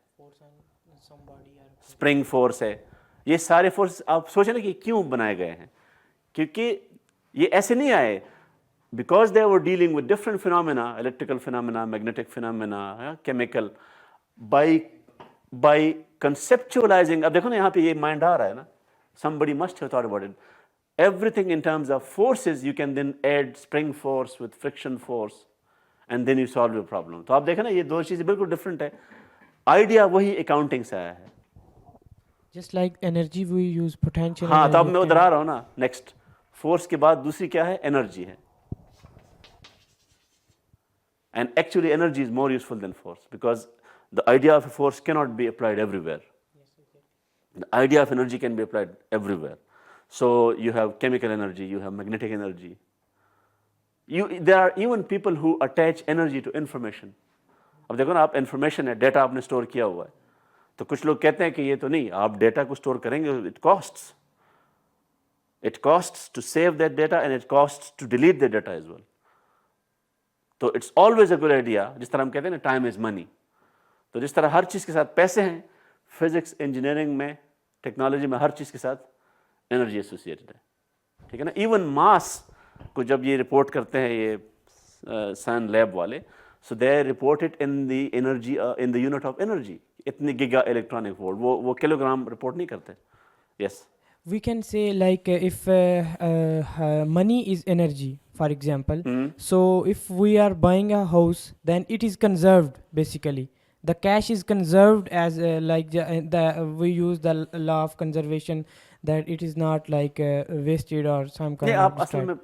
स्प्रिंग फोर्स है। ये सारे फोर्स आप सोचें ना कि क्यों बनाए गए हैं, क्योंकि ये ऐसे नहीं आए, because they were dealing with different phenomena, electrical phenomena, magnetic phenomena, chemical, by conceptualizing. अब देखो ना यहाँ पे ये माइंड आ रहा है ना, somebody must have thought about it. Everything in terms of forces, you can then add spring force with friction force, and then you solve your problem. तो आप देखें ना, ये दो चीज़ें बिल्कुल डिफरेंट है। आइडिया वही अकाउंटिंग से आया है।
Just like energy we use potential.
हाँ, तो अब
energy
मैं
can-
उधर आ रहा हूँ ना। नेक्स्ट, फोर्स के बाद दूसरी क्या है? एनर्जी है। And actually energy is more useful than force, because the idea of a force cannot be applied everywhere. The idea of energy can be applied everywhere. So you have chemical energy, you have magnetic energy. There are even people who attach energy to information. अब देखो ना, आप information है, data आपने store किया हुआ है, तो कुछ लोग कहते हैं कि ये तो नहीं, आप डेटा को स्टोर करेंगे, it costs. It costs to save that data and it costs to delete the data as well. तो it's always a good idea, जिस तरह हम कहते हैं ना टाइम इज मनी, तो जिस तरह हर चीज़ के साथ पैसे हैं, फिजिक्स, इंजीनियरिंग में, टेक्नोलॉजी में, हर चीज़ के साथ एनर्जी एसोसिएटेड है, ठीक है ना। इवन मास को जब ये रिपोर्ट करते हैं ये सन लैब वाले, so they report it in the energy, in the unit of energy, इतने गीगा इलेक्ट्रॉनिक वोल्ट, वो किलोग्राम रिपोर्ट नहीं करते। Yes,
We can say like if money is energy, for example. So if we are buying a house, then it is conserved basically. The cash is conserved as like we use the law of conservation, that it is not like wasted or some kind
नहीं,
of
आप असल
destroyed.
में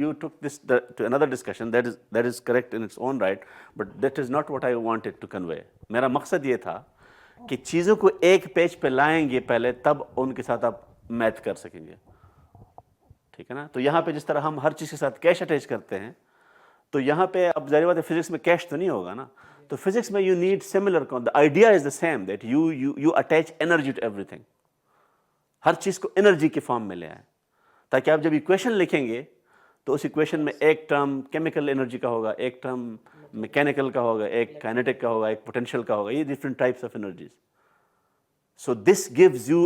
you took this to another discussion, that is correct in its own right, but that is not what I wanted to convey. मेरा मकसद ये था कि चीज़ों को एक पेज पे लाएंगे पहले, तब उनके साथ आप मैथ कर सकेंगे, ठीक है ना। तो यहाँ पे जिस तरह हम हर चीज़ के साथ कैश अटैच करते हैं, तो यहाँ पे अब जाहिर बात है फिजिक्स में कैश तो नहीं होगा ना, तो फिजिक्स में you need similar, the idea is the same, that you attach energy to everything, हर चीज़ को एनर्जी के फॉर्म में ले आए, ताकि आप जब इक्वेशन लिखेंगे तो उस इक्वेशन में एक टर्म केमिकल एनर्जी का होगा, एक टर्म मैकेनिकल का होगा, एक काइनेटिक का होगा, एक पोटेंशियल का होगा, ये different types of energies. So this gives you,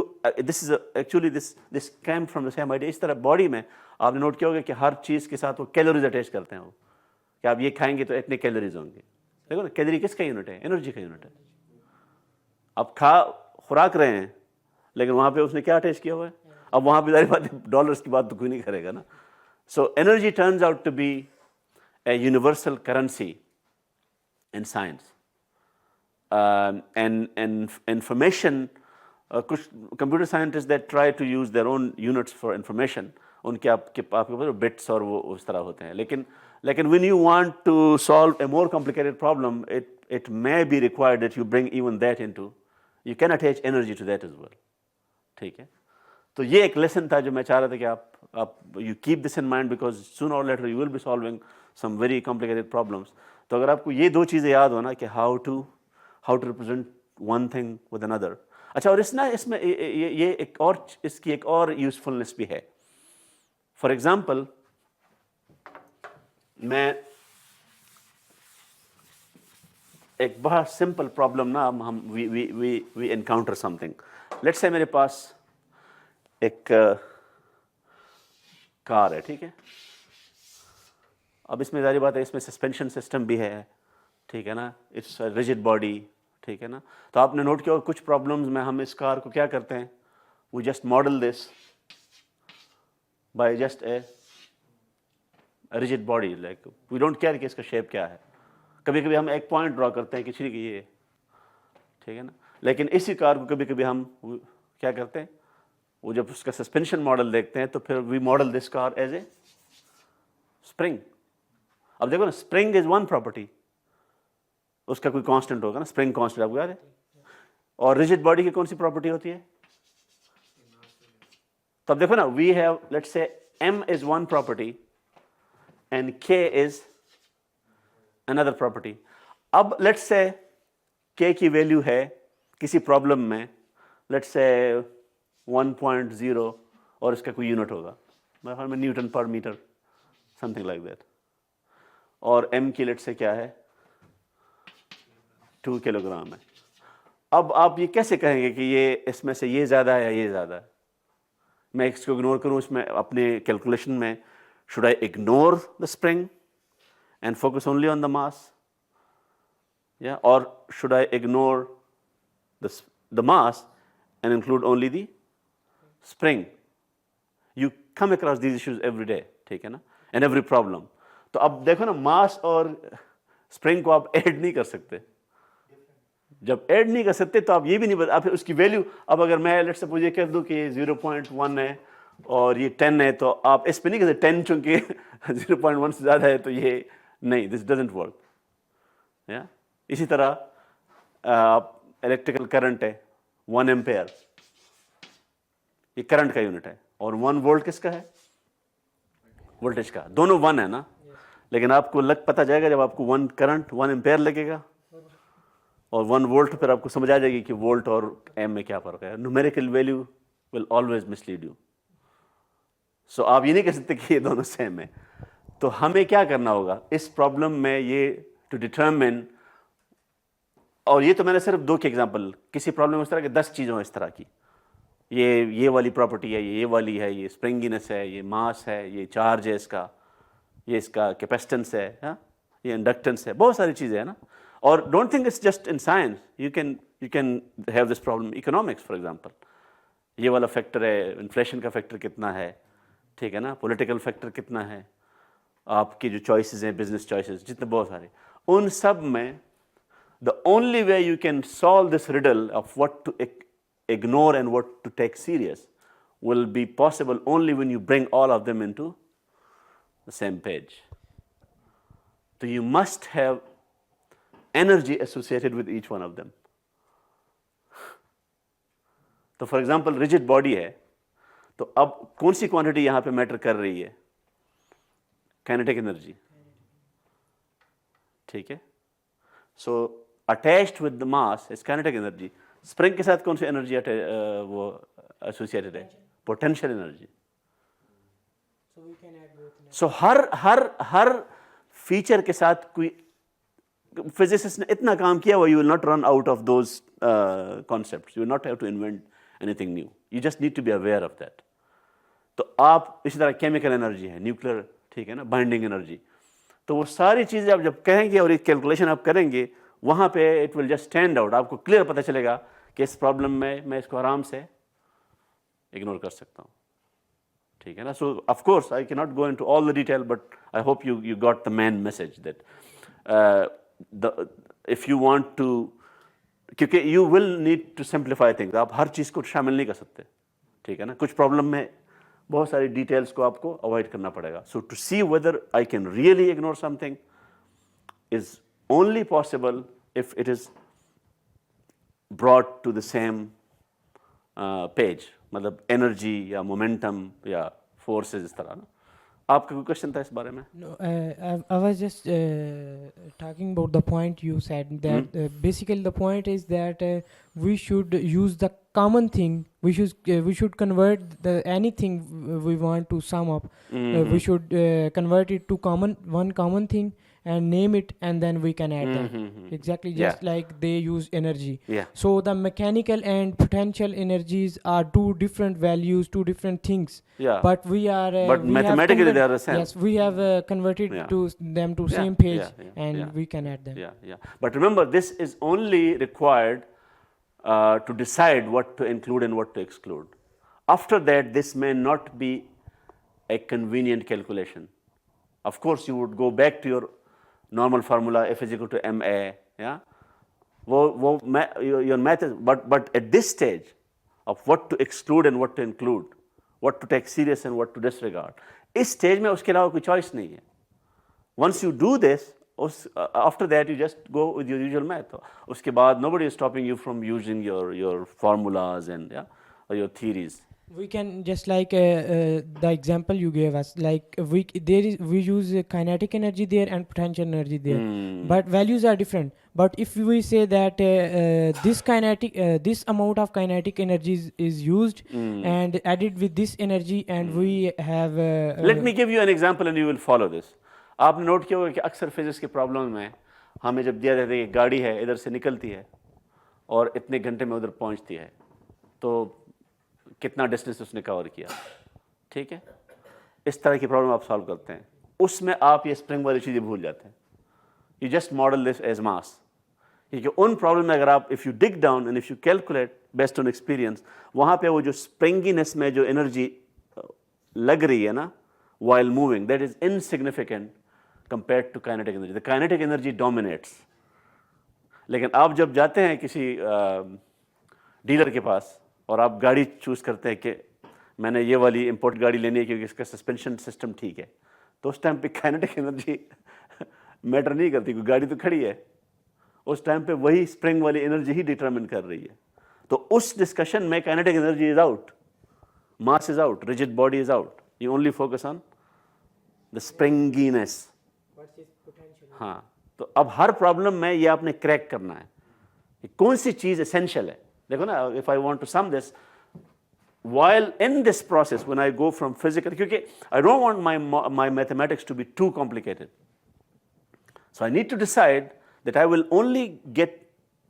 this is actually this came from the same idea. इस तरह बॉडी में आपने नोट किया होगा कि हर चीज़ के साथ वो कैलोरीज अटैच करते हैं, वो कि आप ये खाएंगे तो इतने कैलोरीज होंगे। देखो ना, कैलोरी किसका यूनिट है? एनर्जी का यूनिट है। आप खुराक रहे हैं, लेकिन वहाँ पे उसने क्या अटैच किया हुआ है? अब वहाँ पे जाहिर बात है डॉलर्स की बात तो कोई नहीं करेगा ना। So energy turns out to be a universal currency in science and information. कुछ computer scientist that try to use their own units for information, उनके आपके पास बिट्स और वो उस तरह होते हैं, लेकिन when you want to solve a more complicated problem, it may be required that you bring even that into, you can attach energy to that as well. ठीक है, तो ये एक लेसन था जो मैं चाह रहा था कि आप you keep this in mind, because sooner or later you will be solving some very complicated problems. तो अगर आपको ये दो चीज़ें याद हो ना कि how to represent one thing with another. अच्छा, और इसमें ये एक और इसकी एक और यूजफुलनेस भी है. फॉर एग्जाम्पल, मैं एक बहुत सिंपल प्रॉब्लम ना हम we encounter something. Let's say मेरे पास एक कार है, ठीक है. अब इसमें जारी बात है, इसमें सस्पेंशन सिस्टम भी है, ठीक है ना, इट्स रिजिड बॉडी, ठीक है ना. तो आपने नोट किया कुछ प्रॉब्लम्स में हम इस कार को क्या करते हैं, we just model this by just a rigid body, like we don't care कि इसका शेप क्या है. कभी कभी हम एक पॉइंट ड्रॉ करते हैं कि ठीक है ये, ठीक है ना, लेकिन इसी कार को कभी कभी हम क्या करते हैं, वो जब उसका सस्पेंशन मॉडल देखते हैं तो फिर we model this car as a spring. अब देखो ना, स्प्रिंग इज वन प्रॉपर्टी, उसका कोई कांस्टेंट होगा ना, स्प्रिंग कांस्टेंट आपको याद है. और रिजिड बॉडी की कौन सी प्रॉपर्टी होती है. तो अब देखो ना, we have let's say m is one property and k is another property. अब लेट्स से k की वैल्यू है किसी प्रॉब्लम में लेट्स से 1.0 और इसका कोई यूनिट होगा, मेरे ख्याल में न्यूटन पर मीटर, समथिंग लाइक दैट. और m की लेट्स से क्या है 2 किलोग्राम है. अब आप ये कैसे कहेंगे कि ये इसमें से ये ज़्यादा है या ये ज़्यादा है. मैं इसको इग्नोर करूँ इसमें अपने कैलकुलेशन में. Should I ignore the spring and focus only on the mass, या और should I ignore the mass and include only the spring. You come across these issues every day, ठीक है ना, एंड एवरी प्रॉब्लम. तो अब देखो ना, मास और स्प्रिंग को आप ऐड नहीं कर सकते. जब ऐड नहीं कर सकते तो आप ये भी नहीं बता, आप उसकी वैल्यू, अब अगर मैं लेट्स सपोज ये कह दूं कि ये 0.1 है और ये 10 है, तो आप इस पे नहीं कहते 10 चूंकि 0.1 से ज़्यादा है तो ये नहीं, दिस डजंट वर्क. या इसी तरह इलेक्ट्रिकल करंट है 1 एम्पेयर, ये करंट का यूनिट है, और 1 वोल्ट किसका है, वोल्टेज का. दोनों 1 है ना, लेकिन आपको पता जाएगा जब आपको 1 करंट 1 एम्पेयर लगेगा और 1 वोल्ट, फिर आपको समझ आ जाएगी कि वोल्ट और एम में क्या फ़र्क है. Numerical value will always mislead you. So आप ये नहीं कह सकते कि ये दोनों सेम है. तो हमें क्या करना होगा इस प्रॉब्लम में, ये टू डिटरमिन, और ये तो मैंने सिर्फ 2 के एग्जांपल, किसी प्रॉब्लम में इस तरह के 10 चीज़ों इस तरह की, ये वाली प्रॉपर्टी है, ये वाली है, ये स्प्रिंगीनेस है, ये मास है, ये चार्ज है इसका, ये इसका कैपेसिटेंस है, हाँ, ये इंडक्टेंस है, बहुत सारी चीज़ें हैं ना. और don't think it's just in science, you can have this problem economics for example. ये वाला फैक्टर है, इन्फ्लेशन का फैक्टर कितना है, ठीक है ना, पॉलिटिकल फैक्टर कितना है, आपकी जो चॉइसेस हैं, बिजनेस चॉइसेस, जितने बहुत सारे, उन सब में the only way you can solve this riddle of what to ignore and what to take serious will be possible only when you bring all of them into the same page. So you must have energy associated with each one of them. तो for example rigid body है, तो अब कौन सी quantity यहां पे matter कर रही है, काइनेटिक एनर्जी, ठीक है. So attached with the mass is kinetic energy. Spring के साथ कौन सी एनर्जी वो एसोसिएटेड है, पोटेंशियल एनर्जी. सो हर फीचर के साथ कोई फिजिसिस्ट ने इतना काम किया हुआ, you will not run out of those concepts, you will not have to invent anything new, you just need to be aware of that. तो आप इसी तरह केमिकल एनर्जी है, न्यूक्लियर, ठीक है ना, बाइंडिंग एनर्जी. तो वो सारी चीज़ें आप जब कहेंगे और एक कैलकुलेशन आप करेंगे, वहाँ पे it will just stand out. आपको क्लियर पता चलेगा कि इस प्रॉब्लम में मैं इसको आराम से इग्नोर कर सकता हूँ, ठीक है ना. So of course I can not go into all the detail, but I hope you got the main message that if you want to, क्योंकि you will need to simplify things. आप हर चीज़ को शामिल नहीं कर सकते, ठीक है ना. कुछ प्रॉब्लम में बहुत सारी डिटेल्स को आपको अवॉइड करना पड़ेगा. So to see whether I can really ignore something is only possible if it is brought to the same page. मतलब एनर्जी या मोमेंटम या फोर्सेस इस तरह ना. आपका कोई क्वेश्चन था इस बारे में?
No, I was just talking about the point you said that basically the point is that we should use the common thing. We should convert the anything we want to sum up. We should convert it to one common thing and name it, and then we can add them. Exactly, just like they use energy.
Yeah.
So the mechanical and potential energies are two different values, two different things.
Yeah.
But we are.
But
we have
mathematically they are the same.
Yes, we have converted
Yeah.
to them to
Yeah,
same page,
yeah,
and
yeah.
we can add them.
Yeah. But remember, this is only required to decide what to include and what to exclude. After that, this may not be a convenient calculation. Of course, you would go back to your normal formula, F is equal to ma. Yeah, your math is. But at this stage of what to exclude and what to include, what to take serious and what to disregard, इस stage में उसके अलावा कोई choice नहीं है. Once you do this, after that you just go with your usual math. उसके बाद nobody is stopping you from using your formulas and or your theories.
We can just like the example you gave us, like we use kinetic energy there and potential energy there, but values are different. But if we say that this amount of kinetic energy is used and added with this energy, and we have
Let me give you an example and you will follow this. आपने note किया होगा कि अक्सर physics के problem में हमें जब दिया जाता है कि गाड़ी है इधर से निकलती है और इतने घंटे में उधर पहुंचती है, तो कितना डिस्टेंस उसने कवर किया. ठीक है, इस तरह की प्रॉब्लम आप सॉल्व करते हैं. उसमें आप ये स्प्रिंग वाली चीज़ें भूल जाते हैं. You just model this as mass. क्योंकि उन प्रॉब्लम में अगर आप if you dig down and if you calculate based on experience, वहाँ पे वो जो स्प्रिंगीनेस में जो एनर्जी लग रही है ना while moving, that is insignificant compared to kinetic energy. The kinetic energy dominates. लेकिन आप जब जाते हैं किसी डीलर के पास और आप गाड़ी चूज़ करते हैं कि मैंने ये वाली इम्पोर्ट गाड़ी लेनी है क्योंकि इसका सस्पेंशन सिस्टम ठीक है, तो उस टाइम पे काइनेटिक एनर्जी मैटर नहीं करती, क्योंकि गाड़ी तो खड़ी है. उस टाइम पे वही स्प्रिंग वाली एनर्जी ही डिटरमिन कर रही है. तो उस डिस्कशन में kinetic energy is out, mass is out, rigid body is out. You only focus on the springiness. हाँ, तो अब हर प्रॉब्लम में ये आपने क्रैक करना है कि कौन सी चीज़ एसेंशियल है. देखो ना, if I want to sum this while in this process when I go from physical, क्योंकि I don't want my mathematics to be too complicated, so I need to decide that I will only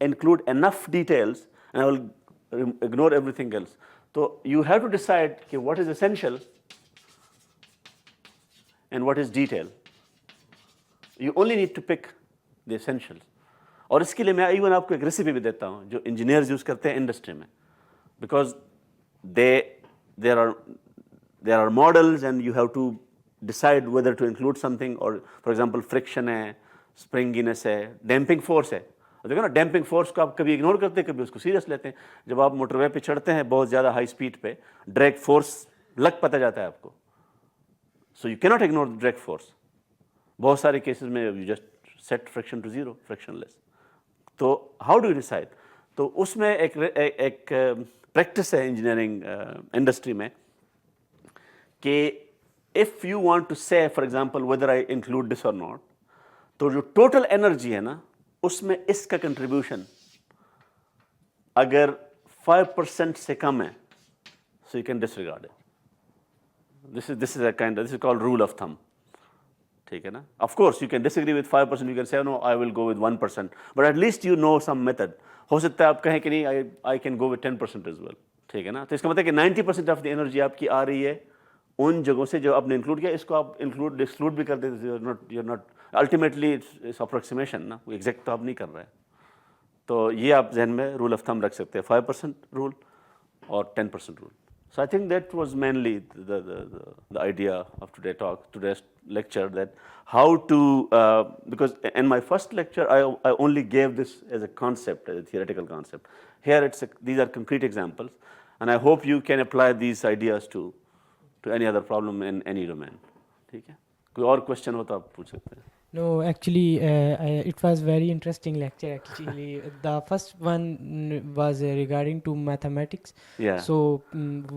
include enough details and I will ignore everything else. So you have to decide कि what is essential and what is detail. You only need to pick the essentials. और इसके लिए मैं even आपको एक recipe भी देता हूँ जो इंजीनियर्स यूज़ करते हैं इंडस्ट्री में, because there are models and you have to decide whether to include something. or for example friction है, springiness है, damping force है. देखो ना, damping force को आप कभी इग्नोर करते हैं, कभी उसको सीरियस लेते हैं. जब आप मोटरवे पे चढ़ते हैं बहुत ज़्यादा हाई स्पीड पे, ड्रैग फोर्स लग पता जाता है आपको. So you cannot ignore the drag force. बहुत सारे केसेस में you just set friction to zero, frictionless. तो हाउ डू यू डिसाइड? तो उसमें एक प्रैक्टिस है इंजीनियरिंग इंडस्ट्री में कि if you want to say for example whether I include this or not, तो जो टोटल एनर्जी है ना उसमें इसका कंट्रीब्यूशन अगर 5% से कम है, so you can disregard it. This is called rule of thumb. ठीक है ना. Of course you can disagree with 5%, you can say no I will go with 1%, but at least you know some method. हो सकता है आप कहें कि नहीं I can go with 10% as well. ठीक है ना. तो इसका मतलब कि 90% ऑफ द एनर्जी आपकी आ रही है उन जगहों से जो आपने इंक्लूड किया. इसको आप एक्सक्लूड भी कर देते, you're not ultimately it's approximation ना, एग्जैक्ट तो आप नहीं कर रहे हैं. तो ये आप जहन में रूल ऑफ थंब रख सकते हैं, 5% रूल और 10% rule. So I think that was mainly the idea of today's lecture, that how to because in my first lecture I only gave this as a concept, as a theoretical concept. Here these are concrete examples, and I hope you can apply these ideas to to any other problem in any domain. ठीक है? कोई और question हो तो आप पूछ सकते हैं.
No, actually, it was very interesting lecture. Actually, the first one was regarding to mathematics.
Yeah.
So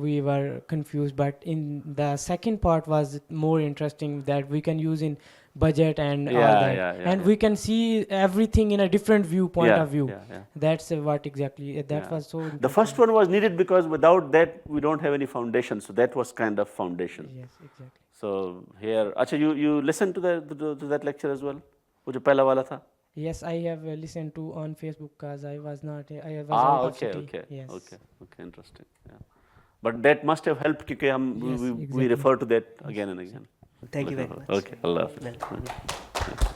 we were confused, but in the second part was more interesting that we can use in budget and all
Yeah,
that,
yeah,
and
yeah.
we can see everything in a different viewpoint
Yeah,
of view.
yeah, yeah.
That's what exactly that
Yeah.
was so.
The
interesting.
first one was needed because without that we don't have any foundation. So that was kind of foundation.
Yes, exactly.
So here, अच्छा, you listened to that lecture as well? वो जो पहला वाला था?
Yes, I have listened to on Facebook because I was not. I was out of
Okay,
city.
okay,
Yes.
okay, interesting. Yeah. But that must have helped क्योंकि हम
Yes,
we
exactly.
refer to that again and again.
Thank you very much.
Okay, Allah Hafiz.
Welcome.
Yeah.